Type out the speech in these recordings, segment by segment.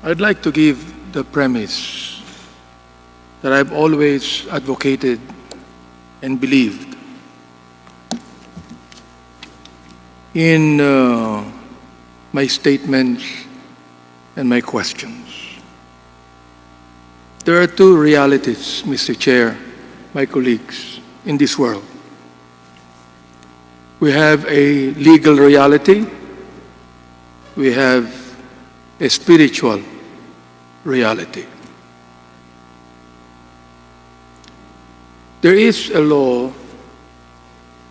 I'd like to give the premise that I've always advocated and believed in my statements and my questions. There are two realities, Mr. Chair, my colleagues, in this world. We have a legal reality, we have a spiritual reality. There is a law,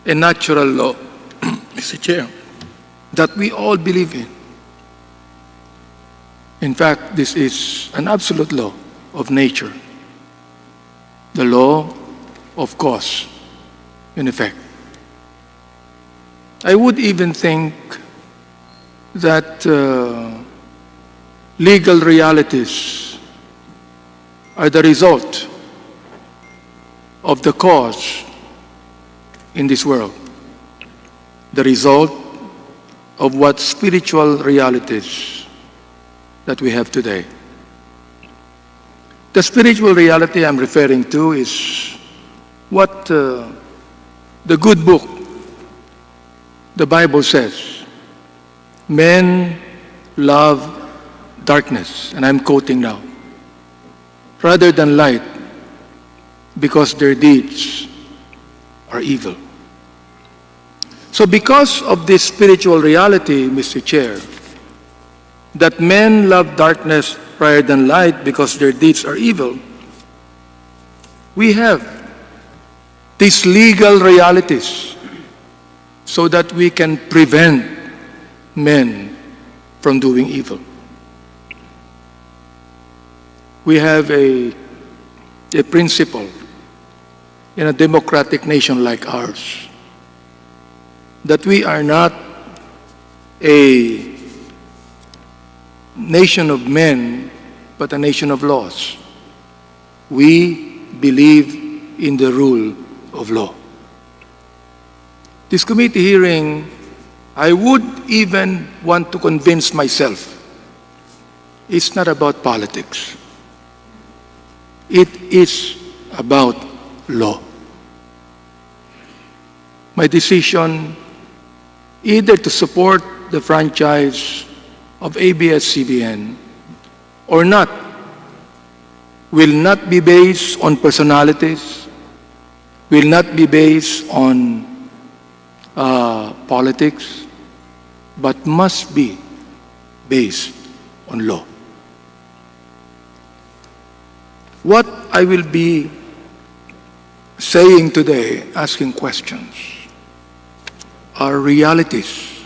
a natural law, Mr. Chair, that we all believe in. In fact, this is an absolute law of nature, the law of cause and effect. I would even think that legal realities are the result of the cause in this world, the result of what spiritual realities that we have today. The spiritual reality I'm referring to is what the good book, the Bible says. Men love darkness, and I'm quoting now, rather than light, because their deeds are evil. So because of this spiritual reality, Mr. Chair, that men love darkness rather than light because their deeds are evil, we have these legal realities so that we can prevent men from doing evil. We have a principle in a democratic nation like ours that we are not a nation of men, but a nation of laws. We believe in the rule of law. This committee hearing, I would even want to convince myself, it's not about politics. It is about law. My decision either to support the franchise of ABS-CBN or not will not be based on personalities, will not be based on politics, but must be based on law. What I will be saying today, asking questions, are realities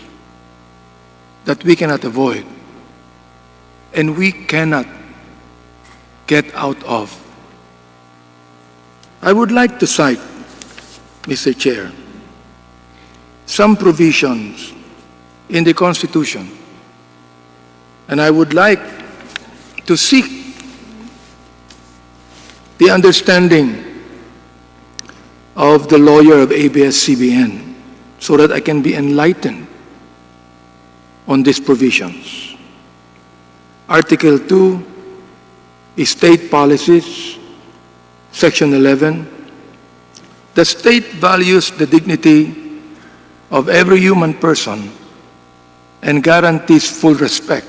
that we cannot avoid and we cannot get out of. I would like to cite, Mr. Chair, some provisions in the Constitution, and I would like to seek the understanding of the lawyer of ABS-CBN so that I can be enlightened on these provisions. Article 2, State Policies, Section 11. The state values the dignity of every human person and guarantees full respect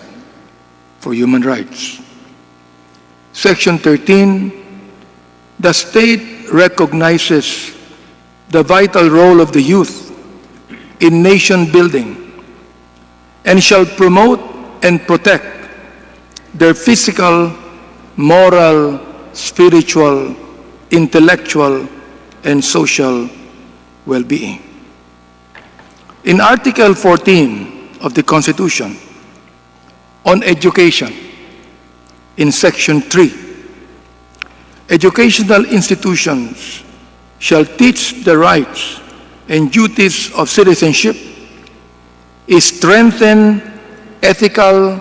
for human rights. Section 13, the state recognizes the vital role of the youth in nation building and shall promote and protect their physical, moral, spiritual, intellectual, and social well-being. In Article 14 of the Constitution, on education, in Section 3, educational institutions shall teach the rights and duties of citizenship, strengthen ethical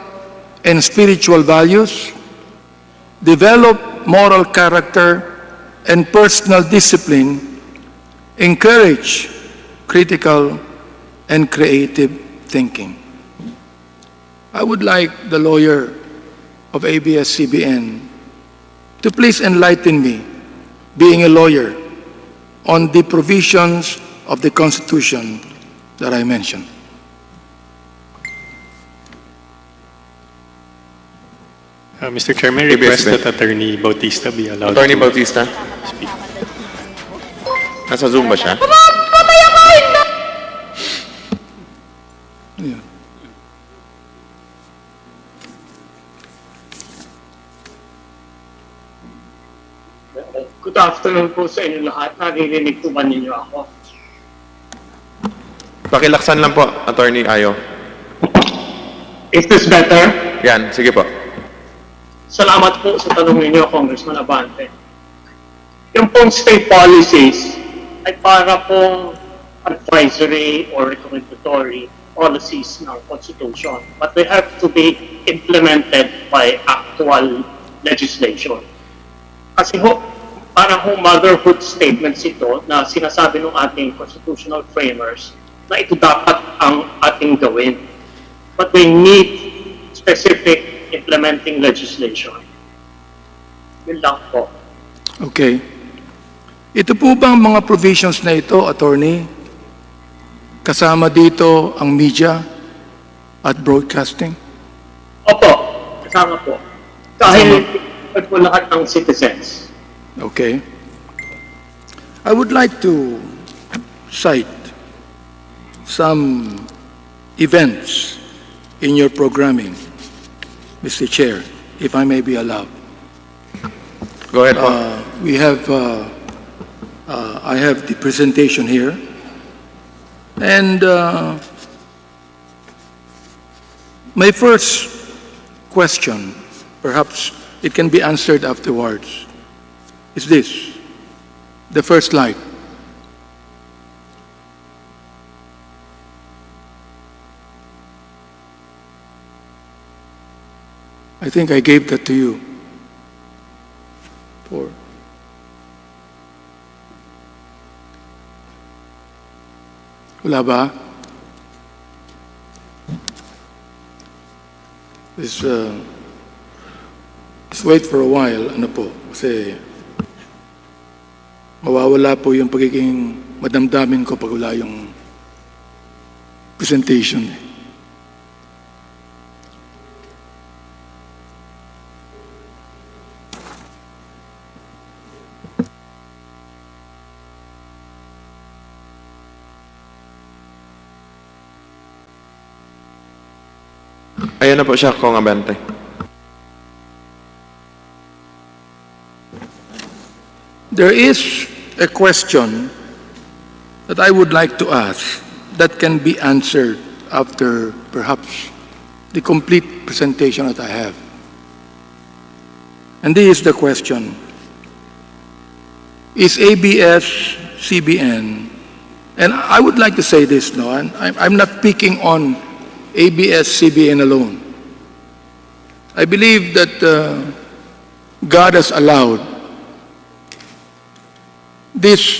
and spiritual values, develop moral character and personal discipline, encourage critical and creative thinking. I would like the lawyer of ABS-CBN to please enlighten me, being a lawyer, on the provisions of the Constitution that I mentioned. Mr. Chair, may I request that Attorney Bautista be allowed Attorney to Bautista? speak. Nasa Zoom ba siya? Yeah. Good afternoon po sa inyo lahat. Naririnig po ba ninyo ako? Pakilaksan lang po, Attorney Ayo. Is this better? Yan, sige po. Salamat po sa tanong ninyo, Congressman Abante. Yung pong state policies ay para pong advisory or recommendatory policies ng Constitution. But they have to be implemented by actual legislation. Kasi ho, parang ho motherhood statements ito na sinasabi ng ating constitutional framers na ito dapat ang ating gawin. But we need specific implementing legislation. Yun lang po. Okay. Ito po bang mga provisions na ito, Attorney, kasama dito ang media at broadcasting? Opo, kasama po. Dahil po lahat ng citizens. Okay. I would like to cite some events in your programming, Mr. Chair, if I may be allowed. Go ahead po. I have the presentation here, and my first question, perhaps it can be answered afterwards, is this, the first slide. I think I gave that to you. Wala ba? Let's wait for a while, ano po, kasi mawawala po yung pagiging madamdamin ko pag wala yung presentation. Ayan na po siya, Kong Abante. There is a question that I would like to ask that can be answered after perhaps the complete presentation that I have. And this is the question. Is ABS-CBN, and I would like to say this, no, and I'm not picking on ABS-CBN alone. I believe that God has allowed this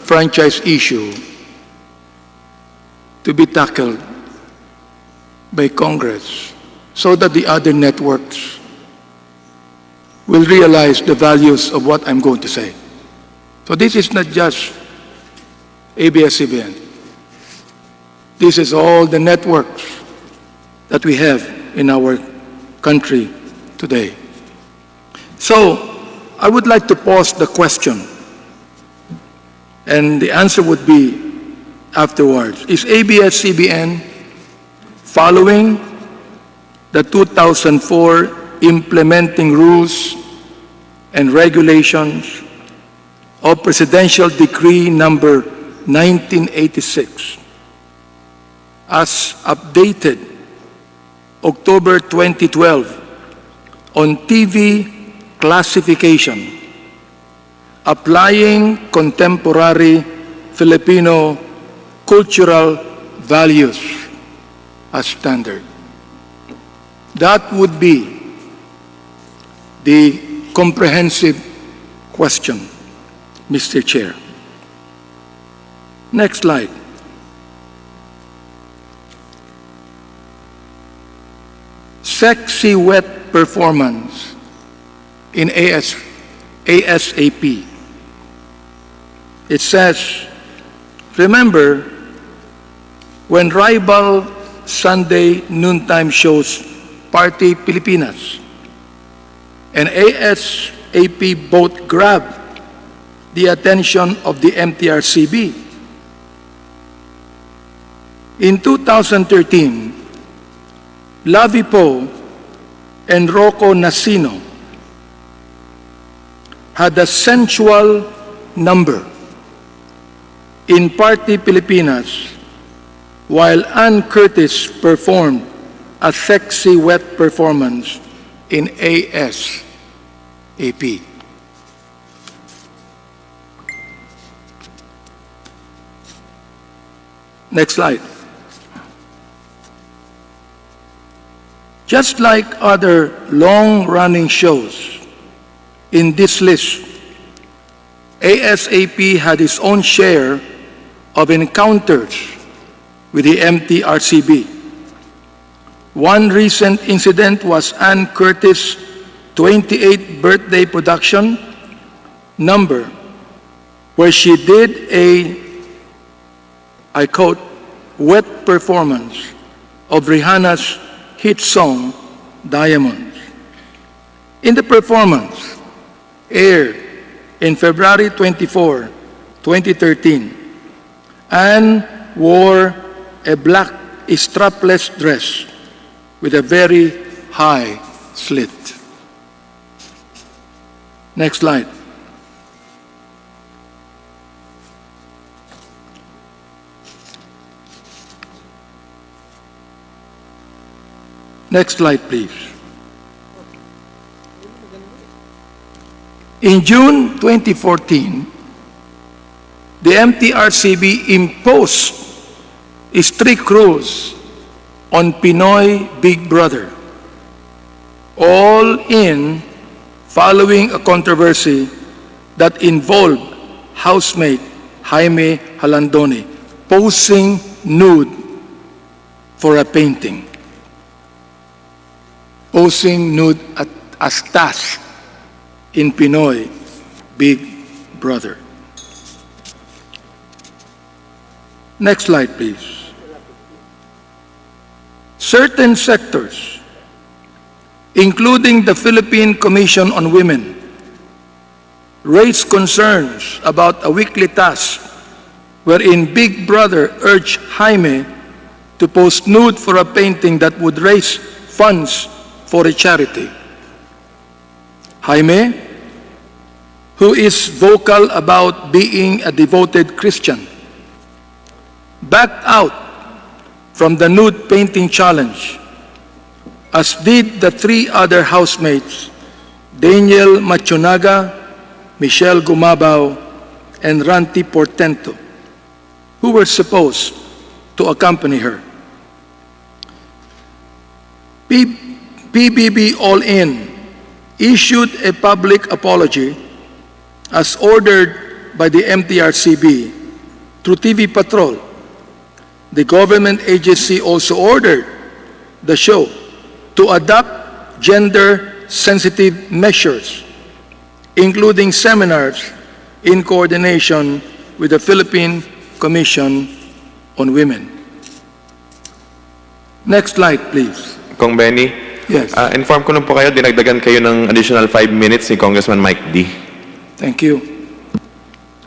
franchise issue to be tackled by Congress so that the other networks will realize the values of what I'm going to say. So this is not just ABS-CBN. This is all the networks that we have in our country today. So I would like to pose the question, and the answer would be afterwards. Is ABS-CBN following the 2004 implementing rules and regulations of Presidential Decree number 1986 as updated October 2012 on TV classification, applying contemporary Filipino cultural values as standard? That would be the comprehensive question, Mr. Chair. Next slide. Sexy wet performance in ASAP. It says, remember when rival Sunday noontime shows Party Pilipinas and ASAP both grabbed the attention of the MTRCB. In 2013, Lavi Po and Rocco Nasino had a sensual number in Party Pilipinas while Ann Curtis performed a sexy wet performance in ASAP. Next slide. Just like other long-running shows in this list, ASAP had its own share of encounters with the MTRCB. One recent incident was Ann Curtis' 28th birthday production number, where she did a, I quote, wet performance of Rihanna's hit song, Diamonds. In the performance, aired in February 24, 2013, Anne wore a black strapless dress with a very high slit. Next slide. Next slide, please. In June 2014, the MTRCB imposed strict rules on Pinoy Big Brother, all in following a controversy that involved housemate Jaime Halandone posing nude for a painting. Posing nude as task in Pinoy Big Brother. Next slide, please. Certain sectors, including the Philippine Commission on Women, raised concerns about a weekly task wherein Big Brother urged Jaime to post nude for a painting that would raise funds for a charity. Jaime, who is vocal about being a devoted Christian, backed out from the nude painting challenge, as did the three other housemates, Daniel Machunaga, Michelle Gumabao, and Ranti Portento, who were supposed to accompany her. PBB All In issued a public apology as ordered by the MTRCB through TV Patrol. The government agency also ordered the show to adopt gender-sensitive measures, including seminars in coordination with the Philippine Commission on Women. Next slide, please. Kong Benny, Yes. inform ko lang po kayo, dinagdagan kayo ng additional 5 minutes ni Congressman Mike D. Thank you.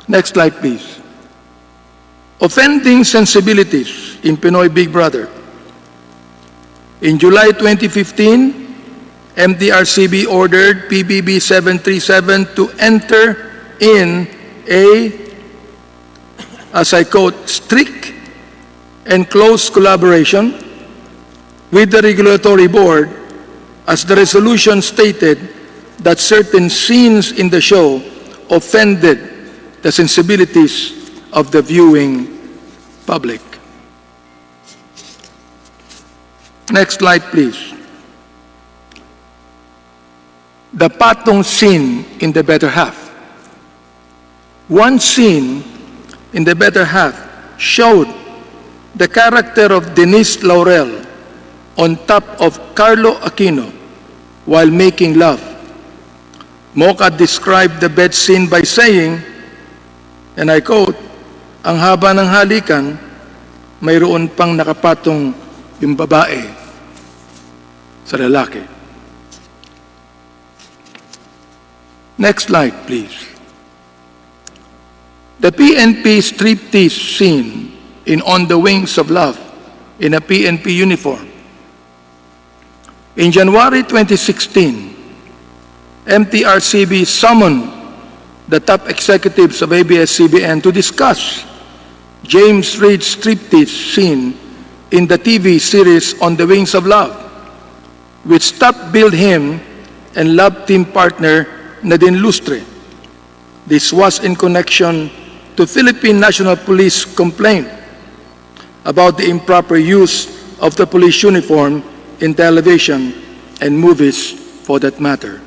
Next slide, please. Offending sensibilities in Pinoy Big Brother. In July 2015, MTRCB ordered PBB 737 to enter in a, as I quote, strict and close collaboration with the regulatory board, as the resolution stated that certain scenes in the show offended the sensibilities of the viewing public. Next slide, please. The patong scene in The Better Half. One scene in The Better Half showed the character of Denise Laurel on top of Carlo Aquino while making love. Mocha described the bed scene by saying, and I quote, "Ang haba ng halikan, mayroon pang nakapatong yung babae sa lalaki." Next slide, please. The PNP striptease scene in On the Wings of Love in a PNP uniform. In January 2016, MTRCB summoned the top executives of ABS-CBN to discuss James Reid's striptease scene in the TV series On the Wings of Love, which top-billed him and love team partner Nadine Lustre. This was in connection to Philippine National Police complaint about the improper use of the police uniform in television and movies for that matter.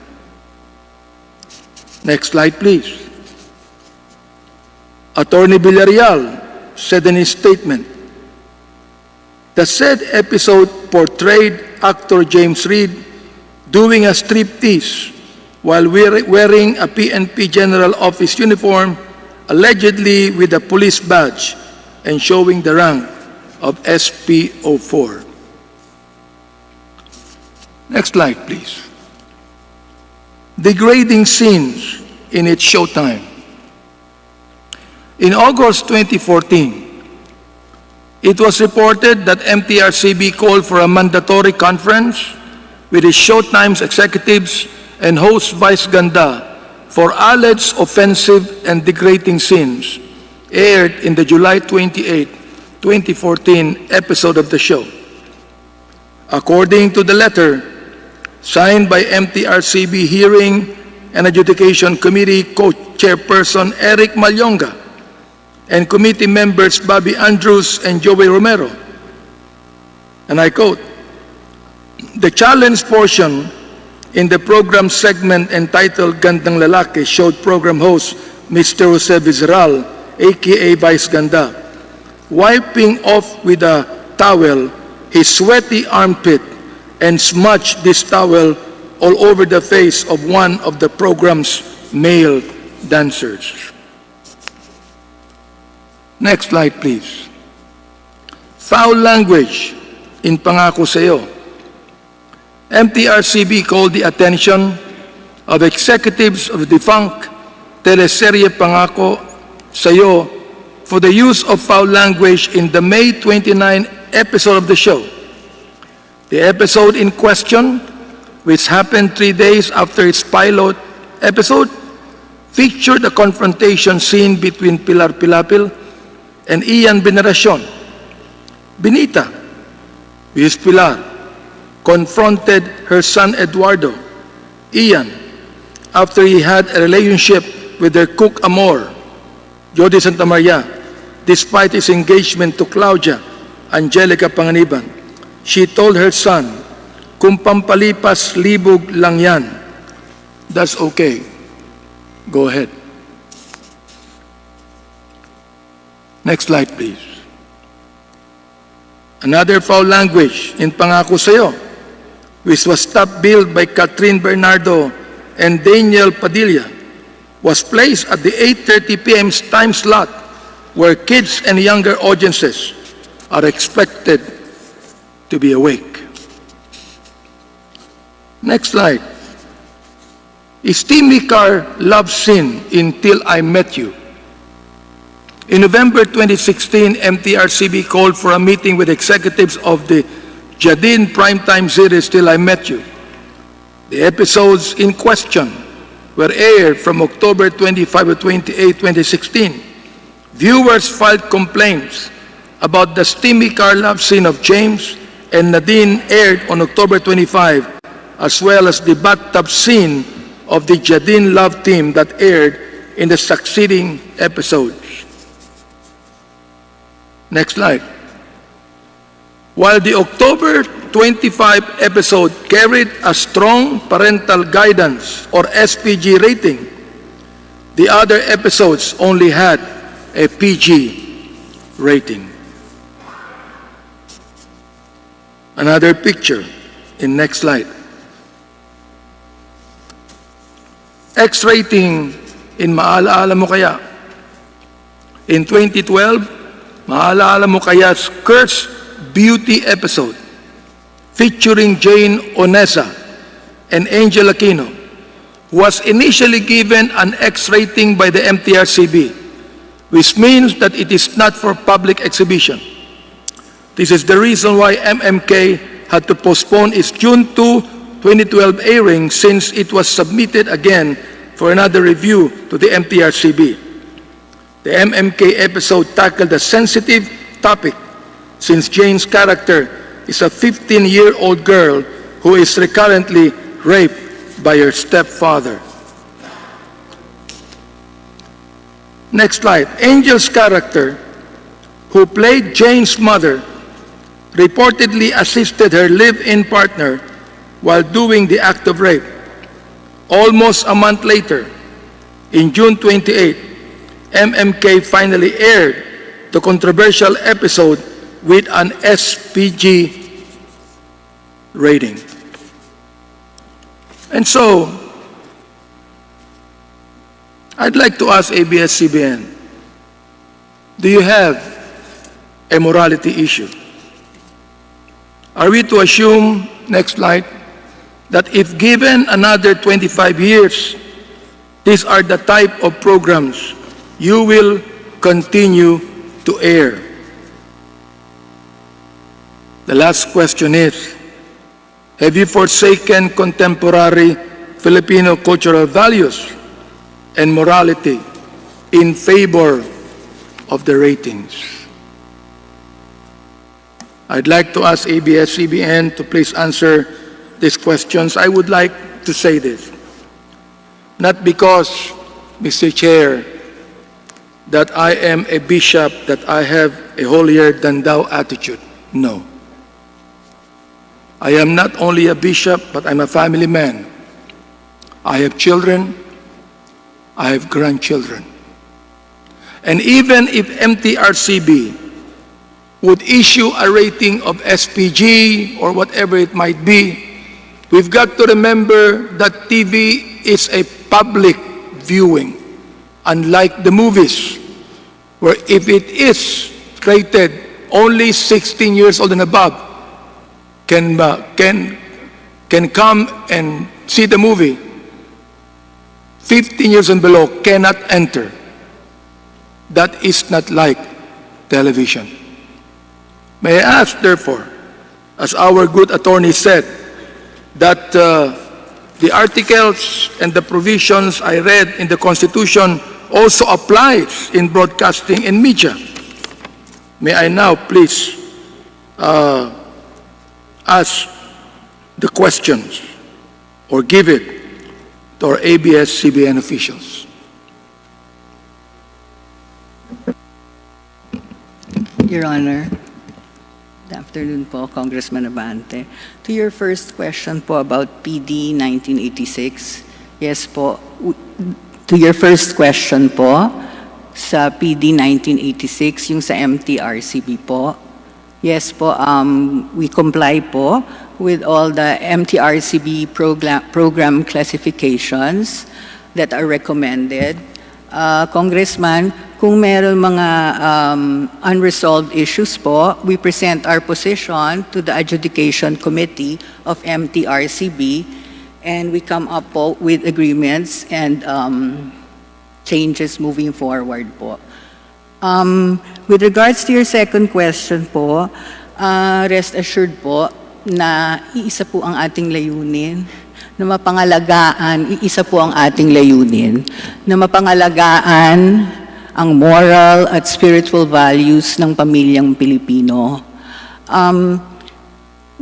Next slide, please. Attorney Villarreal said in his statement, "The said episode portrayed actor James Reid doing a striptease while wearing a PNP General Office uniform, allegedly with a police badge and showing the rank of SP04. Next slide, please. Degrading scenes in its showtime. In August 2014, it was reported that MTRCB called for a mandatory conference with its Showtime's executives and host Vice Ganda for alleged offensive and degrading scenes aired in the July 28, 2014 episode of the show. According to the letter, signed by MTRCB Hearing and Adjudication Committee Co-Chairperson Eric Malyonga and committee members Bobby Andrews and Joey Romero, and I quote, "The challenge portion in the program segment entitled Gandang Lalaki showed program host Mr. Jose Vizeral, aka Vice Ganda, wiping off with a towel his sweaty armpit and smudged this towel all over the face of one of the program's male dancers." Next slide, please. Foul language in Pangako Sa'yo. MTRCB called the attention of executives of the defunct teleserye Pangako Sa'yo for the use of foul language in the May 29 episode of the show. The episode in question, which happened 3 days after its pilot episode, featured a confrontation scene between Pilar Pilapil and Ian Veneracion. Benita, Miss Pilar, confronted her son Eduardo, Ian, after he had a relationship with their cook Amor, Jody Santa Maria, despite his engagement to Claudia Angelica Panganiban. She told her son, "Kung pampalipas libog lang yan." That's okay. Go ahead. Next slide, please. Another foul language in Pangako Sa'yo, which was top-billed by Catherine Bernardo and Daniel Padilla, was placed at the 8:30 p.m. time slot where kids and younger audiences are expected to be awake. Next slide. Steamy car love scene in Till I Met You. In November 2016, MTRCB called for a meeting with executives of the Jadin primetime series Till I Met You. The episodes in question were aired from October 25 to 28, 2016. Viewers filed complaints about the steamy car love scene of James and Nadine aired on October 25, as well as the bathtub scene of the Jadin love team that aired in the succeeding episodes. Next slide. While the October 25 episode carried a strong parental guidance or SPG rating, the other episodes only had a PG rating. Another picture in next slide. X-rating in Maalaala Mo Kaya. In 2012, Maalaala Mo Kaya's Cursed Beauty episode featuring Jane Onesa and Angel Aquino was initially given an X rating by the MTRCB, which means that it is not for public exhibition. This is the reason why MMK had to postpone its June 2, 2012 airing, since it was submitted again for another review to the MTRCB. The MMK episode tackled a sensitive topic, since Jane's character is a 15-year-old girl who is recurrently raped by her stepfather. Next slide. Angel's character, who played Jane's mother, reportedly assisted her live-in partner while doing the act of rape. Almost a month later, in June 28, MMK finally aired the controversial episode with an SPG rating. And so, I'd like to ask ABS-CBN, do you have a morality issue? Are we to assume, next slide, that if given another 25 years, these are the type of programs you will continue to air? The last question is, have you forsaken contemporary Filipino cultural values and morality in favor of the ratings? I'd like to ask ABS-CBN to please answer these questions. I would like to say this, not because, Mr. Chair, that I am a bishop, that I have a holier-than-thou attitude. No. I am not only a bishop, but I'm a family man. I have children, I have grandchildren. And even if MTRCB would issue a rating of SPG or whatever it might be, we've got to remember that TV is a public viewing, unlike the movies, where if it is rated only 16 years old and above can come and see the movie. 15 years and below cannot enter. That is not like television. May I ask, therefore, as our good attorney said, that the articles and the provisions I read in the Constitution also applies in broadcasting and media. May I now please ask the questions or give it to our ABS-CBN officials. Your Honor, good afternoon po, Congressman Abante. To your first question po about PD 1986, yes po, to your first question po, sa PD 1986, yung sa MTRCB po, yes po, we comply po with all the MTRCB program classifications that are recommended. Congressman, kung meron mga unresolved issues po, we present our position to the Adjudication Committee of MTRCB, and we come up po with agreements and changes moving forward po. With regards to your second question po, rest assured po na iisa po ang ating layunin, na mapangalagaan, iisa po ang ating layunin, na mapangalagaan ang moral at spiritual values ng pamilyang Pilipino.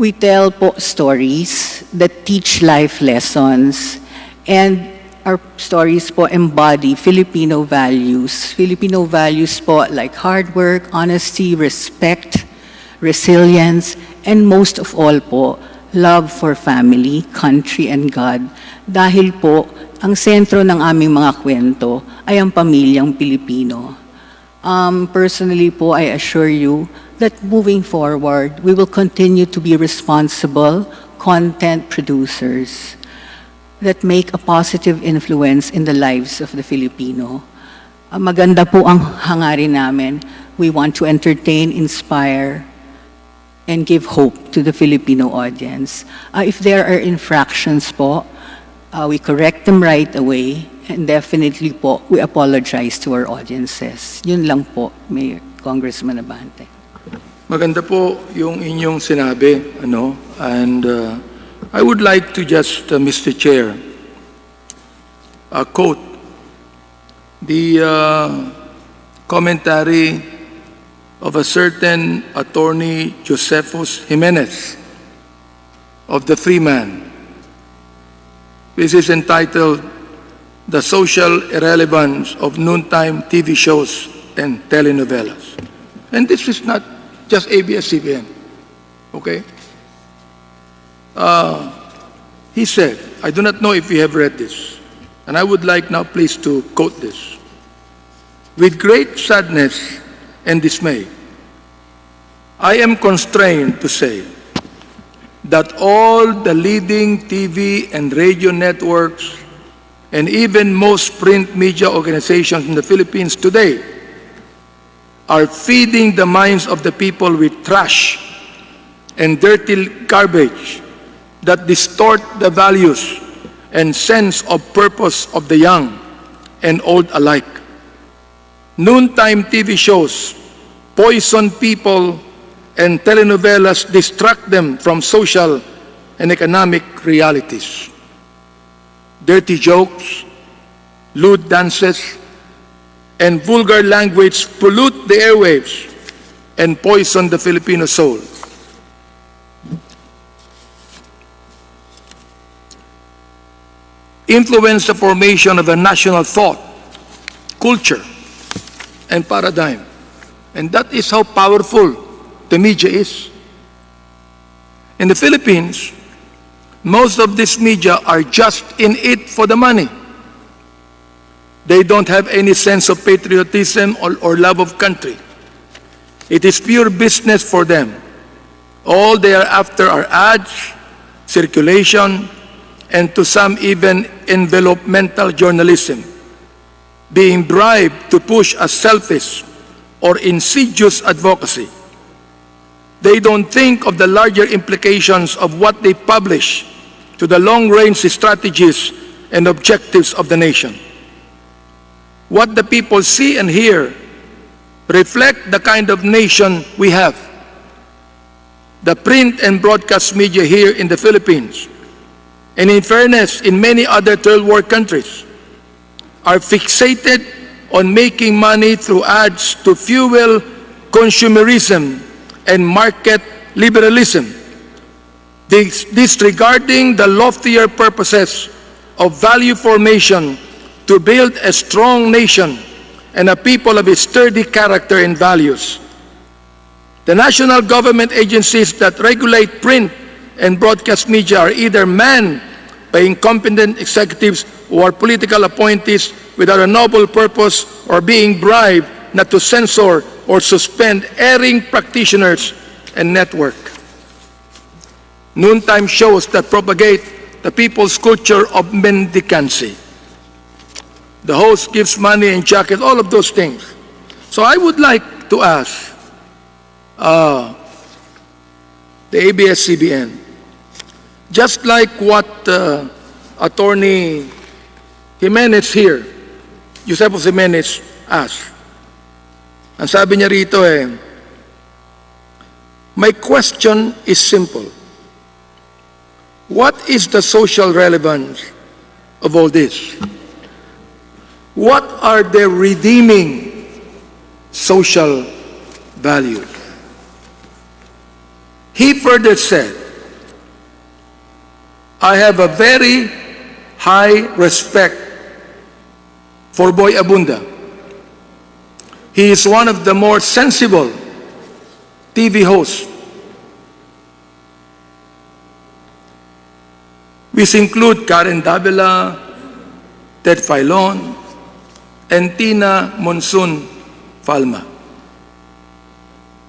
We tell po stories that teach life lessons, and our stories po embody Filipino values. Filipino values po like hard work, honesty, respect, resilience, and most of all po, love for family, country, and God. Dahil po, ang sentro ng aming mga kwento ay ang pamilyang Pilipino. Personally po, I assure you that moving forward, we will continue to be responsible content producers. that make a positive influence in the lives of the Filipino. Maganda po ang hangarin namin. We want to entertain, inspire, and give hope to the Filipino audience. If there are infractions po, we correct them right away, and definitely po, we apologize to our audiences. Yun lang po, Mayor, Congressman Abante. Maganda po yung inyong sinabi, and I would like to just, Mr. Chair, quote the commentary of a certain attorney Josephus Jimenez of the Freeman. This is entitled The Social Irrelevance of Noontime TV Shows and Telenovelas. And this is not just ABS-CBN, okay? He said, I do not know if you have read this, and I would like now please to quote this. With great sadness and dismay, I am constrained to say that all the leading TV and radio networks and even most print media organizations in the Philippines today are feeding the minds of the people with trash and dirty garbage that distort the values and sense of purpose of the young and old alike. Noontime TV shows poison people, and telenovelas distract them from social and economic realities. Dirty jokes, lewd dances, and vulgar language pollute the airwaves and poison the Filipino soul. Influence the formation of a national thought, culture, and paradigm. And that is how powerful the media is. In the Philippines, most of this media are just in it for the money. They don't have any sense of patriotism or love of country. It is pure business for them. All they are after are ads, circulation, and to some even envelopmental journalism, being bribed to push a selfish or insidious advocacy. They don't think of the larger implications of what they publish to the long-range strategies and objectives of the nation. What the people see and hear reflect the kind of nation we have. The print and broadcast media here in the Philippines, and in fairness, in many other third world countries, are fixated on making money through ads to fuel consumerism and market liberalism, disregarding the loftier purposes of value formation to build a strong nation and a people of a sturdy character and values. The national government agencies that regulate print and broadcast media are either manned by incompetent executives who are political appointees without a noble purpose, or being bribed not to censor or suspend erring practitioners and network. Noontime shows that propagate the people's culture of mendicancy. The host gives money and jackets, all of those things. So I would like to ask the ABS-CBN, just like what Attorney Jimenez here, Josephus Jimenez asked. Ang sabi niya rito my question is simple. What is the social relevance of all this? What are the redeeming social values? He further said, I have a very high respect for Boy Abunda. He is one of the more sensible TV hosts. Which include Karen Davila, Ted Filon, and Tina Monsoon Falma.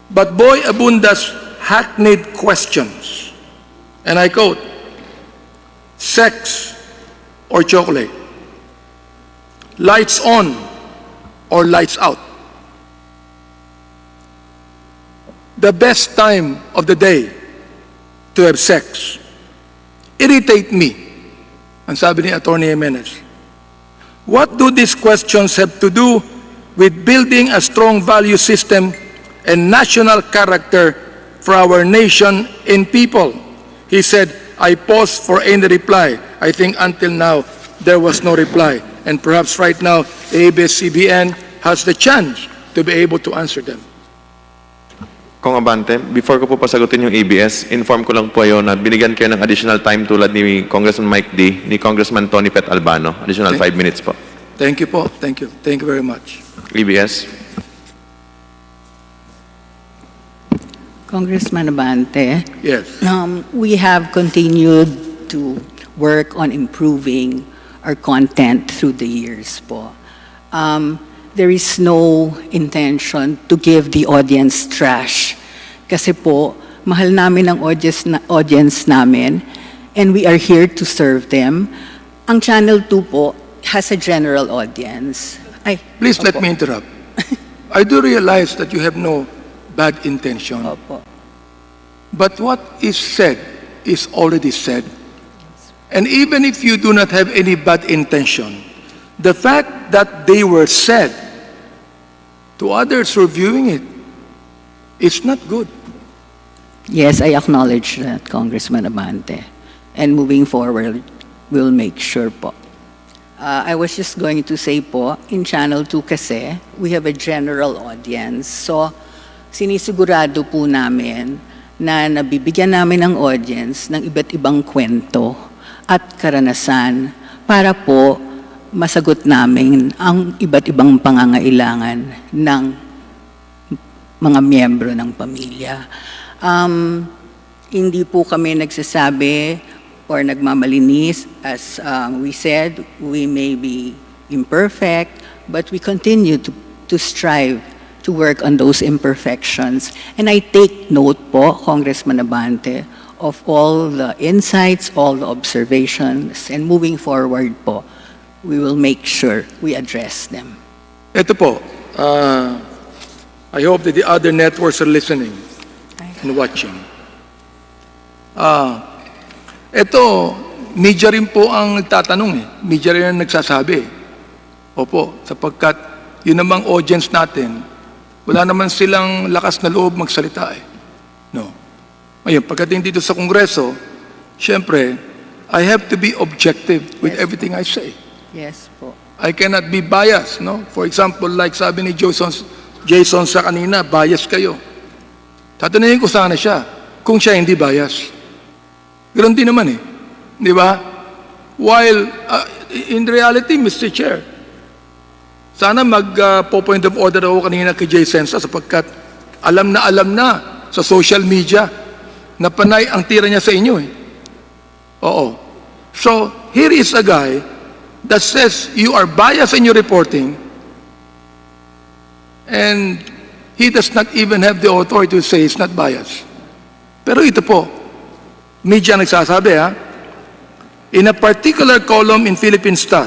But Boy Abunda's hackneyed questions, and I quote, sex, or chocolate? Lights on or lights out? The best time of the day to have sex. Irritate me. Ang sabi ni Attorney Jimenez. What do these questions have to do with building a strong value system and national character for our nation and people? He said, I paused for any reply. I think until now, there was no reply. And perhaps right now, the ABS-CBN has the chance to be able to answer them. Kong Abante, before ko po pasagutin yung ABS, inform ko lang po kayo na binigyan kayo ng additional time tulad ni Congressman Mike D, ni Congressman Tony Pet Albano. Additional 5 minutes po. Thank you po. Thank you. Thank you very much. ABS. Congressman Abante, Yes. we have continued to work on improving our content through the years po. There is no intention to give the audience trash. Kasi po, mahal namin ang audience namin, and we are here to serve them. Ang Channel 2 po has a general audience. Ay, Please let opo. me interrupt. I do realize that you have no bad intention. Opo. But what is said is already said. And even if you do not have any bad intention, the fact that they were said to others who are viewing it, it's not good. Yes, I acknowledge that, Congressman Abante. And moving forward, we'll make sure po. I was just going to say po, in Channel 2 kasi, we have a general audience. So, sinisigurado po namin na nabibigyan namin ng audience ng iba't ibang kwento at karanasan para po masagot namin ang iba't ibang pangangailangan ng mga miyembro ng pamilya. Hindi po kami nagsasabi or nagmamalinis. As we said, we may be imperfect, but we continue to strive to work on those imperfections. And I take note po, Congressman Abante, of all the insights, all the observations, and moving forward po, we will make sure we address them. Ito po, I hope that the other networks are listening and watching. Ito, media rin po ang nagtatanong eh. Media rin ang nagsasabi. Opo, sapagkat yun namang audience natin, wala naman silang lakas na loob magsalita eh. No. Ngayon, pagdating dito sa Kongreso, syempre, I have to be objective with Yes. everything I say. Yes po. I cannot be biased, no? For example, like sabi ni Jason sa kanina, bias kayo. Tatanungin ko sana siya kung siya hindi bias. Ganoon din naman eh. Di ba? While, in reality, Mr. Chair, sana mag-point of order ako kanina kay Jason sapagkat alam na sa social media na panay ang tira niya sa inyo eh. Oo. So, here is a guy that says you are biased in your reporting and he does not even have the authority to say it's not biased. Pero ito po, media nagsasabi ha, in a particular column in Philippine Star,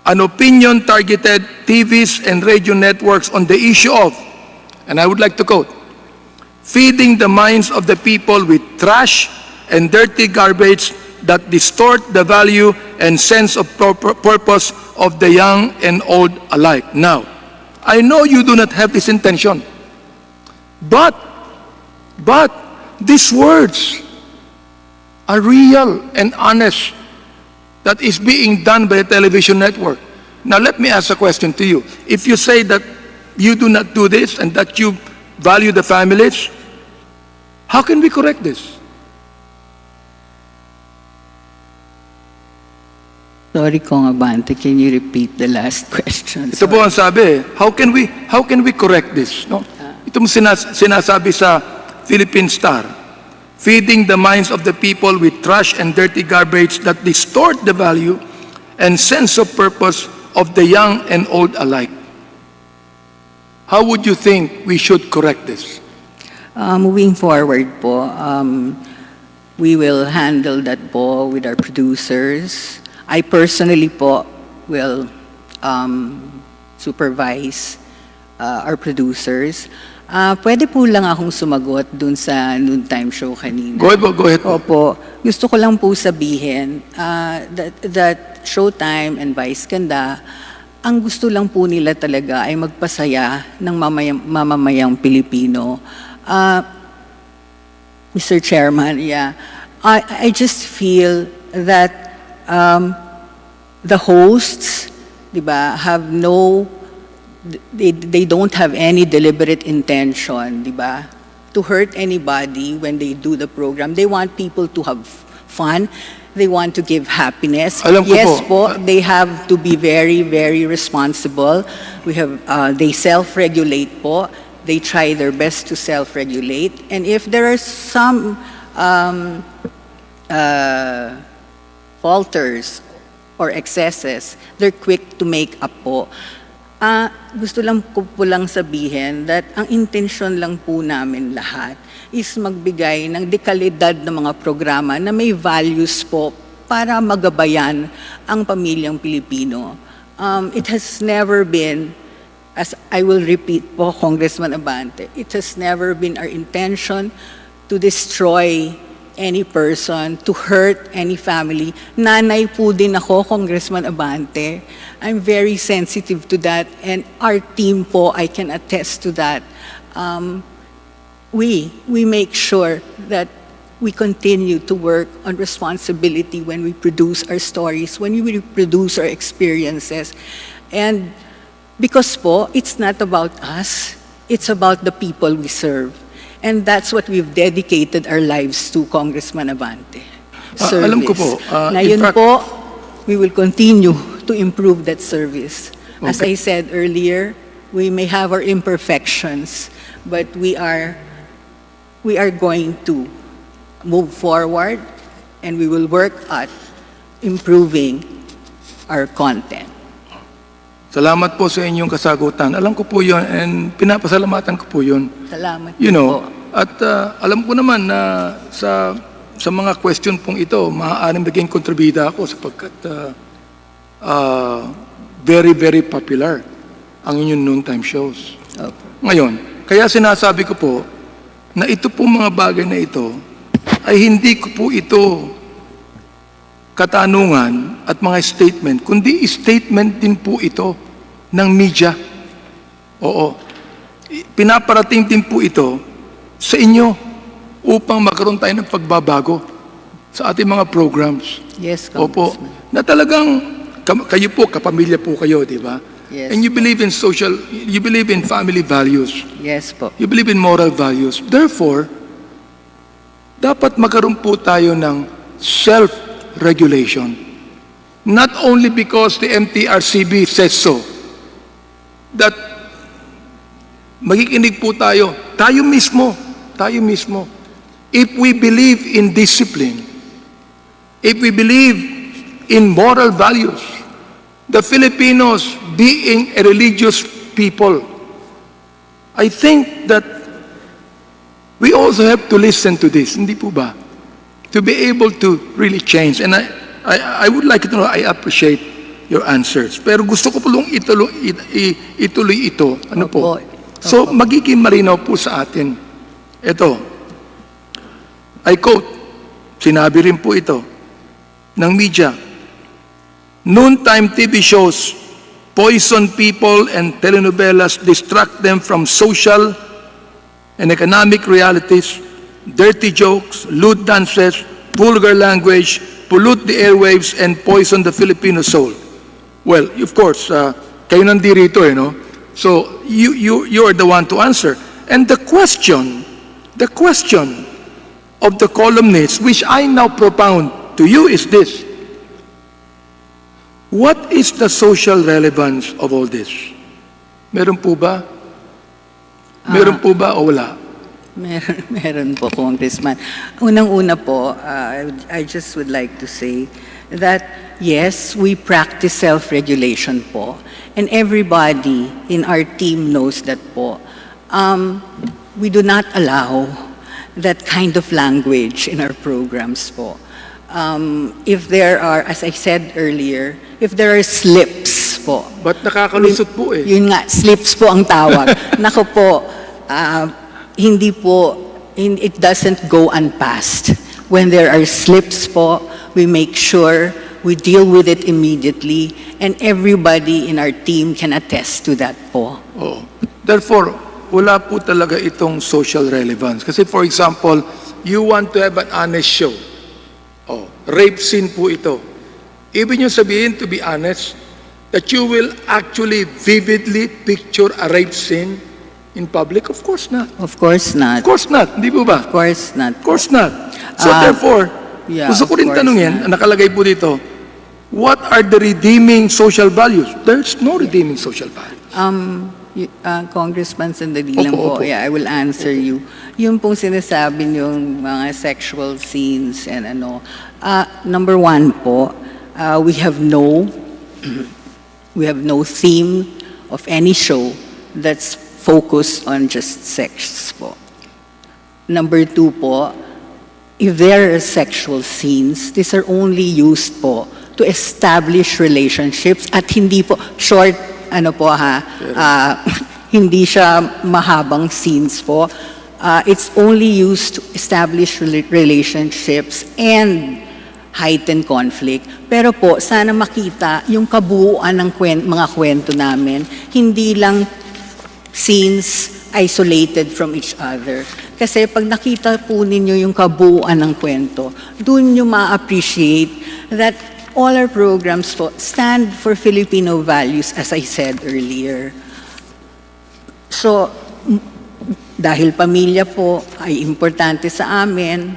an opinion targeted TVs and radio networks on the issue of, and I would like to quote, feeding the minds of the people with trash and dirty garbage that distort the value and sense of purpose of the young and old alike. Now, I know you do not have this intention, but these words are real and honest that is being done by a television network. Now, let me ask a question to you. If you say that you do not do this and that you value the families, how can we correct this? Sorry, Kong Abante, can you repeat the last question? Ito po ang sabi, how can we correct this? No? Ito mo sinasabi sa Philippine Star, feeding the minds of the people with trash and dirty garbage that distort the value and sense of purpose of the young and old alike. How would you think we should correct this? Moving forward po, we will handle that po with our producers. I personally po will supervise our producers. Pwede po lang akong sumagot dun sa noontime show kanina. Go ahead po. Opo. Gusto ko lang po sabihin that Showtime and Vice Ganda, ang gusto lang po nila talaga ay magpasaya ng mamamayang Pilipino. Mr. Chairman, yeah, I just feel that the hosts, diba, have they don't have any deliberate intention, diba, to hurt anybody when they do the program. They want people to have fun. They want to give happiness. Alam ko Yes po. po, they have to be very, very responsible. They self-regulate po. They try their best to self-regulate. And if there are some falters or excesses, they're quick to make up po. Gusto lang ko po lang sabihin that ang intensyon lang po namin lahat is magbigay ng dekalidad ng mga programa na may values po para magabayan ang pamilyang Pilipino. It has never been, as I will repeat po, Congressman Abante, it has never been our intention to destroy any person, to hurt any family. Nanay po din ako, Congressman Abante. I'm very sensitive to that, and our team po, I can attest to that. We make sure that we continue to work on responsibility when we produce our stories, when we produce our experiences. And because po, it's not about us, it's about the people we serve. And that's what we've dedicated our lives to, Congressman Abante. Service. Alam ko po, Na in yun fact- po, we will continue to improve that service. As Okay. I said earlier, we may have our imperfections, but we are going to move forward, and we will work at improving our content. Salamat po sa inyong kasagutan. Alam ko po yun, and pinapasalamatan ko po yun. Salamat You know, po. at alam ko naman na sa mga question pong ito, maaaring maging kontribida ako sapagkat very, very popular ang inyong noontime shows. Opo. Ngayon, kaya sinasabi ko po na ito pong mga bagay na ito ay hindi ko po ito katanungan at mga statement, kundi statement din po ito ng media. Oo. Pinaparating din po ito sa inyo upang magkaroon tayo ng pagbabago sa ating mga programs. Yes, Opo. Congressman. Na talagang kayo po, kapamilya po kayo, di ba? Yes. And you believe in you believe in family values. Yes po. You believe in moral values. Therefore, dapat magkaroon po tayo ng self-regulation. Not only because the MTRCB says so, that magikinig po tayo mismo. If we believe in discipline, if we believe in moral values, the Filipinos being a religious people, I think that we also have to listen to this, hindi po ba? To be able to really change. And I would like to know, I appreciate your answers. Pero gusto ko po lang ituloy ito. Ano po? Opo. So, magiging malinaw po sa atin. Ito, I quote, sinabi rin po ito ng media, noontime TV shows poison people and telenovelas distract them from social and economic realities, dirty jokes, lewd dances, vulgar language, pollute the airwaves, and poison the Filipino soul. Well, of course, kayo nandirito, no? So, you are the one to answer. And the question of the columnists, which I now propound to you, is this. What is the social relevance of all this? Meron po ba? Meron po ba o wala? Meron po, Congressman. Unang-una po, I just would like to say that yes, we practice self-regulation po. And everybody in our team knows that po. We do not allow that kind of language in our programs po. if there are, as I said earlier, if there are slips po, Ba't nakakalusot po eh? yun nga, slips po ang tawag. Nako po, hindi po, it doesn't go unpassed. When there are slips po, we make sure we deal with it immediately, and everybody in our team can attest to that po. Oh. Therefore, wala po talaga itong social relevance. Kasi for example, you want to have an honest show. Oh, rape scene po ito. Ibig nyo sabihin, to be honest, that you will actually vividly picture a rape scene in public? Of course not. Of course not. Of course not. Hindi po ba? Of course not. Of course not. So therefore, yeah, gusto ko of rin course tanungin, not. nakalagay po dito, what are the redeeming social values? There's no redeeming social values. Congressman Sandali lang Opo, po, opo. yeah, I will answer you. Yung pong sinasabi yung mga sexual scenes and ano, number one po, we have no theme of any show that's focused on just sex po. Number two po, if there are sexual scenes, these are only used po to establish relationships at hindi po, short, ano po ha, hindi siya mahabang scenes po. It's only used to establish relationships and heighten conflict. Pero po, sana makita yung kabuuan ng mga kwento namin, hindi lang scenes isolated from each other. Kasi pag nakita po ninyo yung kabuuan ng kwento, dun nyo ma-appreciate that all our programs po stand for Filipino values, as I said earlier. So, dahil pamilya po ay importante sa amin,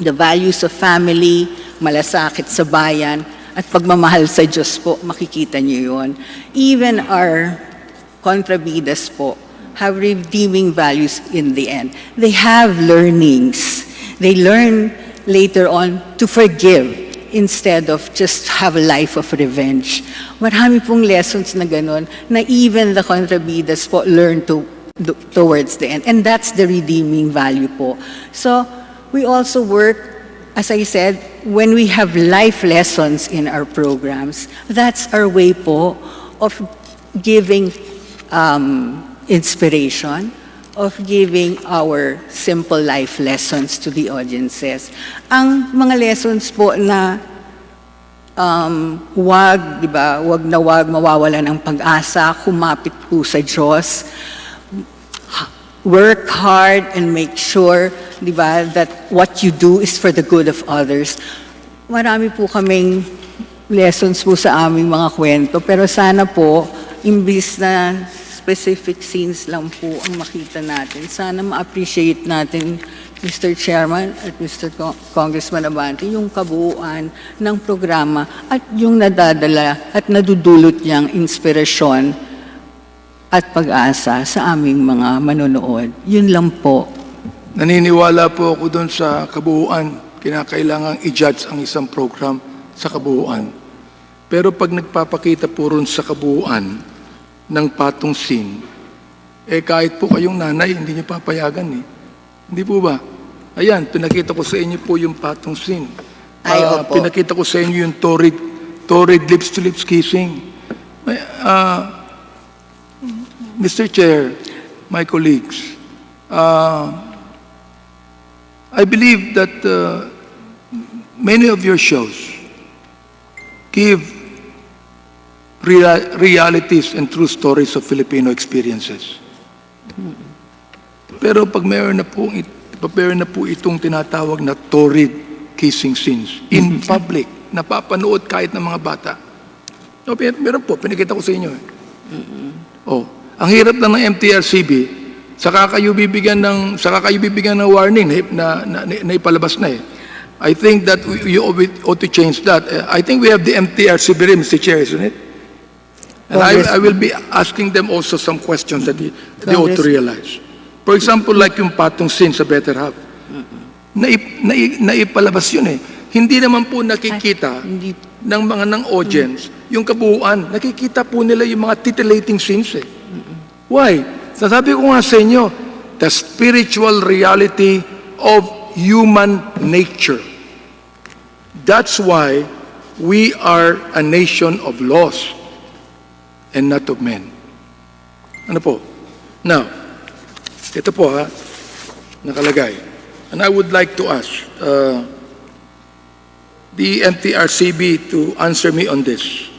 the values of family, malasakit sa bayan, at pagmamahal sa Diyos po, makikita niyo yun. Even our kontrabidas po have redeeming values in the end. They have learnings. They learn later on to forgive instead of just have a life of revenge. Marami pong lessons na ganun na even the kontrabidas po learn towards the end. And that's the redeeming value po. So, we also work, as I said, when we have life lessons in our programs, that's our way po of giving inspiration, of giving our simple life lessons to the audiences. Ang mga lessons po na wag mawawala ng pag-asa, kumapit po sa Diyos, work hard and make sure, di ba, that what you do is for the good of others. Marami po kaming lessons po sa aming mga kwento, pero sana po, imbis na specific scenes lang po ang makita natin. Sana ma-appreciate natin, Mr. Chairman at Mr. Congressman Abante, yung kabuuan ng programa at yung nadadala at nadudulot niyang inspirasyon at pag-asa sa aming mga manonood. Yun lang po. Naniniwala po ako doon sa kabuuan. Kinakailangang i-judge ang isang program sa kabuuan. Pero pag nagpapakita po ron sa kabuuan ng patong scene, kahit po kayong nanay, hindi niyo papayagan eh. Hindi po ba? Ayan, pinakita ko sa inyo po yung patong scene. Ay, opo. Pinakita ko sa inyo yung torrid lips-to-lips kissing. Mr. Chair, my colleagues, I believe that many of your shows give realities and true stories of Filipino experiences. Pero pag mayroon na po itong tinatawag na torrid kissing scenes in public, napapanood kahit ng mga bata. No, meron po, pinakita ko sa inyo. Oh, ang hirap lang ng MTRCB, saka kayo bibigyan ng warning na ipalabas na eh. I think that you ought to change that. I think we have the MTRCB, Mr. Chair, isn't it? And I will be asking them also some questions that they ought to realize. For example, like yung patong scene sa Better Half. Naipalabas yun eh. Hindi naman po nakikita ng audience yung kabuuan. Nakikita po nila yung mga titillating scenes eh. Why? Sasabi ko nga sa inyo, the spiritual reality of human nature. That's why we are a nation of laws and not of men. Ano po? Now, ito po ha, nakalagay. And I would like to ask the MTRCB to answer me on this.